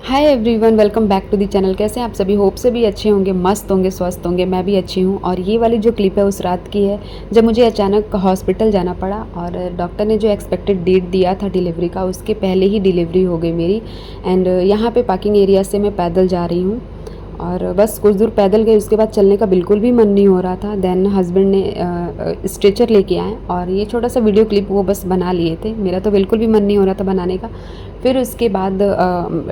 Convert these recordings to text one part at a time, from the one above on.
Hi everyone, welcome back to the channel. कैसे हैं आप सभी? होप से भी अच्छे होंगे, मस्त होंगे, स्वस्थ होंगे। मैं भी अच्छी हूँ। और ये वाली जो क्लिप है उस रात की है जब मुझे अचानक हॉस्पिटल जाना पड़ा और डॉक्टर ने जो एक्सपेक्टेड डेट दिया था डिलीवरी का, उसके पहले ही डिलीवरी हो गई मेरी। एंड यहाँ पे पार्किंग एरिया से मैं पैदल जा रही हूँ और बस कुछ दूर पैदल गई, उसके बाद चलने का बिल्कुल भी मन नहीं हो रहा था। देन हस्बैंड ने स्ट्रेचर लेके आए और ये छोटा सा वीडियो क्लिप वो बस बना लिए थे। मेरा तो बिल्कुल भी मन नहीं हो रहा था बनाने का। फिर उसके बाद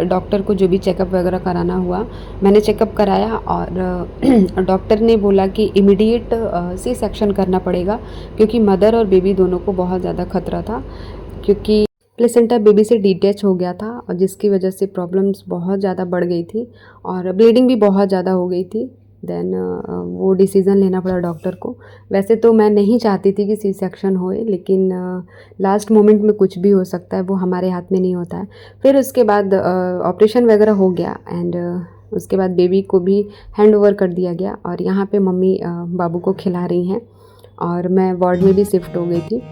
डॉक्टर को जो भी चेकअप वगैरह कराना हुआ, मैंने चेकअप कराया और डॉक्टर ने बोला कि इमीडिएट सी सेक्शन करना पड़ेगा क्योंकि मदर और बेबी दोनों को बहुत ज़्यादा खतरा था, क्योंकि प्लेसेंटा बेबी से डिटैच हो गया था और जिसकी वजह से प्रॉब्लम्स बहुत ज़्यादा बढ़ गई थी और ब्लीडिंग भी बहुत ज़्यादा हो गई थी। देन वो डिसीज़न लेना पड़ा डॉक्टर को। वैसे तो मैं नहीं चाहती थी कि सी सेक्शन होए, लेकिन लास्ट मोमेंट में कुछ भी हो सकता है, वो हमारे हाथ में नहीं होता है। फिर उसके बाद ऑपरेशन वगैरह हो गया एंड उसके बाद बेबी को भी हैंड ओवर कर दिया गया और यहाँ पे मम्मी बाबू को खिला रही हैं और मैं वार्ड में भी शिफ्ट हो गई थी।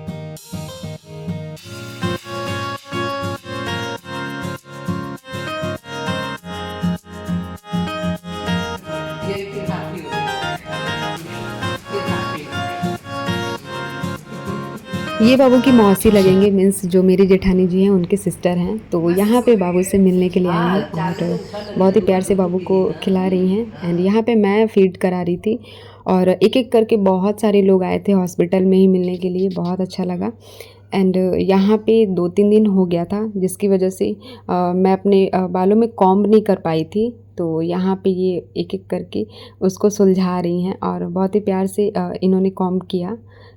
ये बाबू की मौसी लगेंगे, मीन्स जो मेरी जेठानी जी हैं उनके सिस्टर हैं। तो यहाँ पे बाबू से मिलने के लिए आई हैं और बहुत ही प्यार से बाबू को खिला रही हैं। एंड यहाँ पे मैं फीड करा रही थी और एक एक करके बहुत सारे लोग आए थे हॉस्पिटल में ही मिलने के लिए। बहुत अच्छा लगा। एंड यहाँ पे 2-3 दिन हो गया था जिसकी वजह से मैं अपने बालों में कॉम्ब नहीं कर पाई थी। तो यहाँ पे ये एक एक करके उसको सुलझा रही हैं और बहुत ही प्यार से इन्होंने कॉम्ब किया,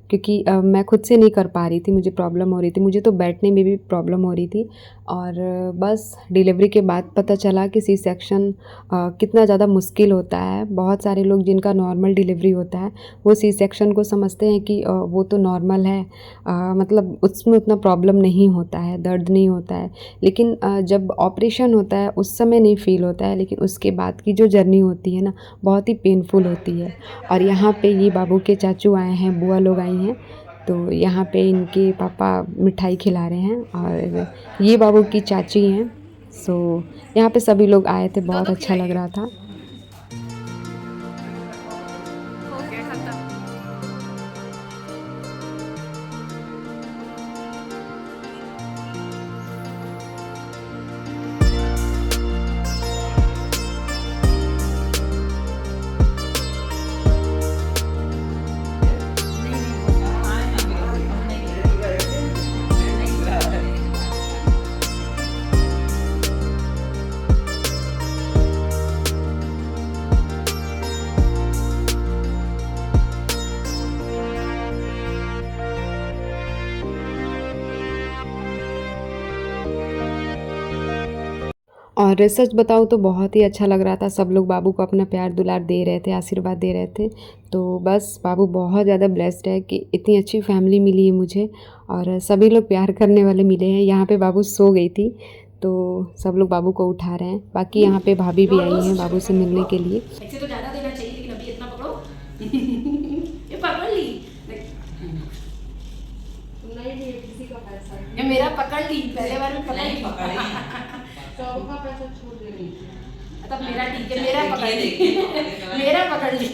क्योंकि मैं खुद से नहीं कर पा रही थी, मुझे प्रॉब्लम हो रही थी, मुझे तो बैठने में भी प्रॉब्लम हो रही थी। और बस डिलीवरी के बाद पता चला कि सी सेक्शन कितना ज़्यादा मुश्किल होता है। बहुत सारे लोग जिनका नॉर्मल डिलीवरी होता है वो सी सेक्शन को समझते हैं कि वो तो नॉर्मल है, मतलब उसमें उतना प्रॉब्लम नहीं होता है, दर्द नहीं होता है। लेकिन जब ऑपरेशन होता है उस समय नहीं फील होता है, लेकिन उसके बाद की जो जर्नी होती है ना, बहुत ही पेनफुल होती है। और यहाँ पे ये बाबू के चाचू आए हैं, बुआ लोग आई हैं, तो यहाँ पे इनके पापा मिठाई खिला रहे हैं और ये बाबू की चाची हैं। सो यहाँ पे सभी लोग आए थे, बहुत अच्छा लग रहा था। और सच बताऊँ तो बहुत ही अच्छा लग रहा था। सब लोग बाबू को अपना प्यार दुलार दे रहे थे, आशीर्वाद दे रहे थे। तो बस बाबू बहुत ज़्यादा ब्लेस्ड है कि इतनी अच्छी फैमिली मिली है मुझे और सभी लोग प्यार करने वाले मिले हैं। यहाँ पे बाबू सो गई थी तो सब लोग बाबू को उठा रहे हैं। बाकी यहाँ पे भाभी भी आई हैं बाबू से मिलने के लिए। ऐसे तो ज़्यादा देना चाहिए, लेकिन अभी इतना पकड़ो। ये पकड़ ली। नहीं, किसी का पैसा ये मेरा पकड़ ली, पहले बार में पकड़ ली। सबका पैसा छोड़ दे रही है। तब मेरा ठीक है, मेरा पकड़ ली। मेरा पकड़ ली।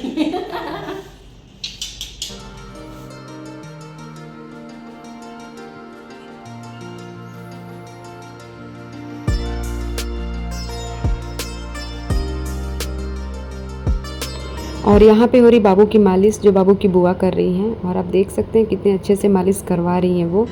और यहाँ पे हो रही बाबू की मालिश, जो बाबू की बुआ कर रही हैं और आप देख सकते हैं कितने अच्छे से मालिश करवा रही हैं वो।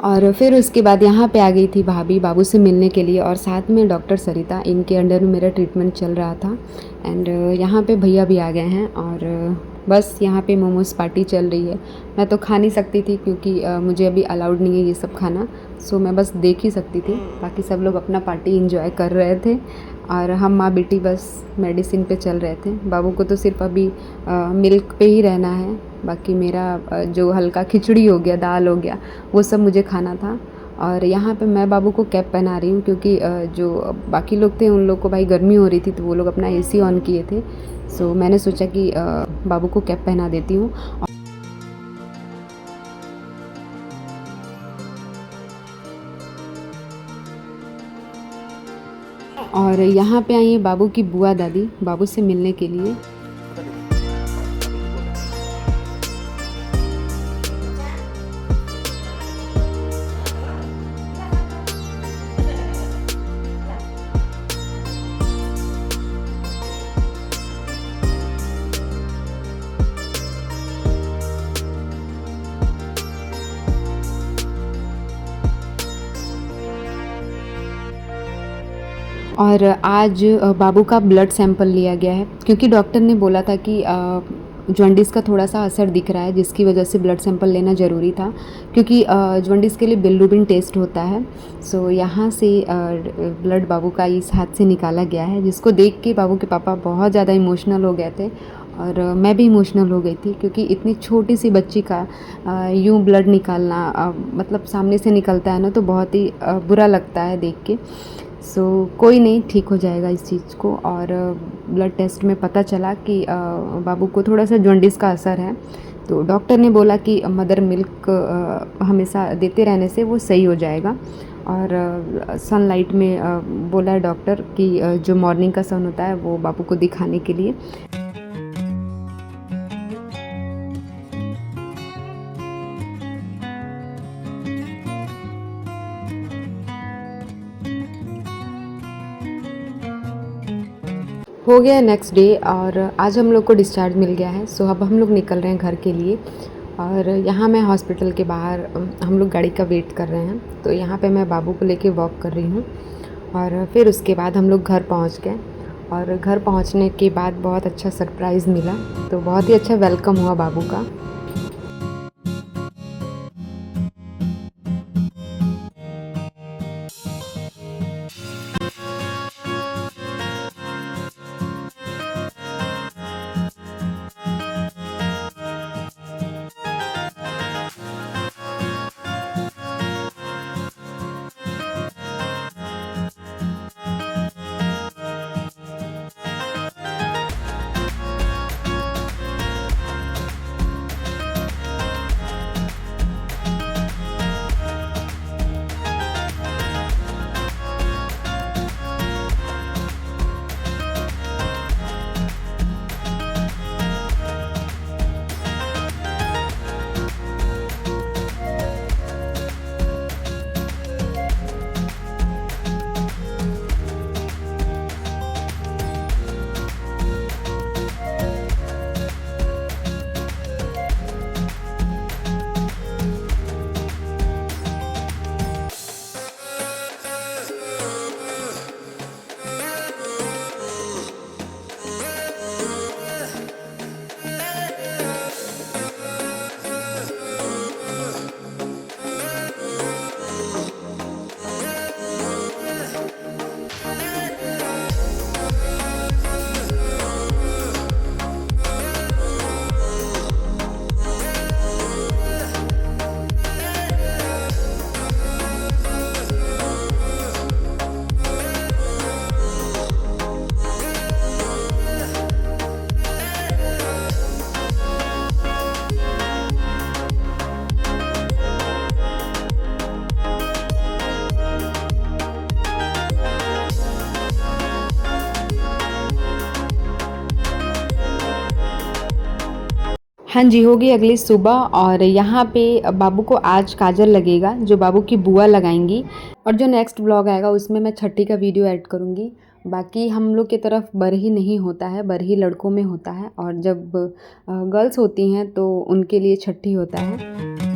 और फिर उसके बाद यहाँ पे आ गई थी भाभी बाबू से मिलने के लिए, और साथ में डॉक्टर सरिता, इनके अंडर में मेरा ट्रीटमेंट चल रहा था। एंड यहाँ पे भैया भी आ गए हैं, और बस यहाँ पे मोमोज़ पार्टी चल रही है। मैं तो खा नहीं सकती थी क्योंकि मुझे अभी अलाउड नहीं है ये सब खाना, सो मैं बस देख ही सकती थी। बाकी सब लोग अपना पार्टी इंजॉय कर रहे थे, और हम माँ बेटी बस मेडिसिन पे चल रहे थे। बाबू को तो सिर्फ अभी मिल्क पे ही रहना है, बाकी मेरा जो हल्का खिचड़ी हो गया, दाल हो गया, वो सब मुझे खाना था। और यहाँ पे मैं बाबू को कैप पहना रही हूँ क्योंकि जो बाकी लोग थे उन लोग को भाई गर्मी हो रही थी, तो वो लोग अपना एसी ऑन किए थे। सो मैंने सोचा कि बाबू को कैप पहना देती हूँ। और यहाँ पे आई है बाबू की बुआ दादी बाबू से मिलने के लिए। और आज बाबू का ब्लड सैंपल लिया गया है क्योंकि डॉक्टर ने बोला था कि जॉन्डिस का थोड़ा सा असर दिख रहा है, जिसकी वजह से ब्लड सैंपल लेना ज़रूरी था क्योंकि जॉन्डिस के लिए बिलिरुबिन टेस्ट होता है। सो यहाँ से ब्लड बाबू का इस हाथ से निकाला गया है, जिसको देख के बाबू के पापा बहुत ज़्यादा इमोशनल हो गए थे, और मैं भी इमोशनल हो गई थी क्योंकि इतनी छोटी सी बच्ची का यूँ ब्लड निकालना मतलब सामने से निकलता है ना, तो बहुत ही बुरा लगता है देख के। सो कोई नहीं, ठीक हो जाएगा इस चीज़ को। और ब्लड टेस्ट में पता चला कि बाबू को थोड़ा सा जॉन्डिस का असर है, तो डॉक्टर ने बोला कि मदर मिल्क हमेशा देते रहने से वो सही हो जाएगा। और सनलाइट में बोला है डॉक्टर कि जो मॉर्निंग का सन होता है वो बाबू को दिखाने के लिए। हो गया नेक्स्ट डे, और आज हम लोग को डिस्चार्ज मिल गया है। सो अब हम लोग निकल रहे हैं घर के लिए, और यहाँ मैं हॉस्पिटल के बाहर हम लोग गाड़ी का वेट कर रहे हैं। तो यहाँ पे मैं बाबू को लेके वॉक कर रही हूँ, और फिर उसके बाद हम लोग घर पहुँच गए। और घर पहुँचने के बाद बहुत अच्छा सरप्राइज़ मिला, तो बहुत ही अच्छा वेलकम हुआ बाबू का। हाँ जी, होगी अगली सुबह, और यहाँ पे बाबू को आज काजल लगेगा जो बाबू की बुआ लगाएंगी। और जो नेक्स्ट व्लॉग आएगा उसमें मैं छठी का वीडियो ऐड करूँगी। बाकी हम लोग की तरफ बरही नहीं होता है, बरही लड़कों में होता है, और जब गर्ल्स होती हैं तो उनके लिए छठी होता है।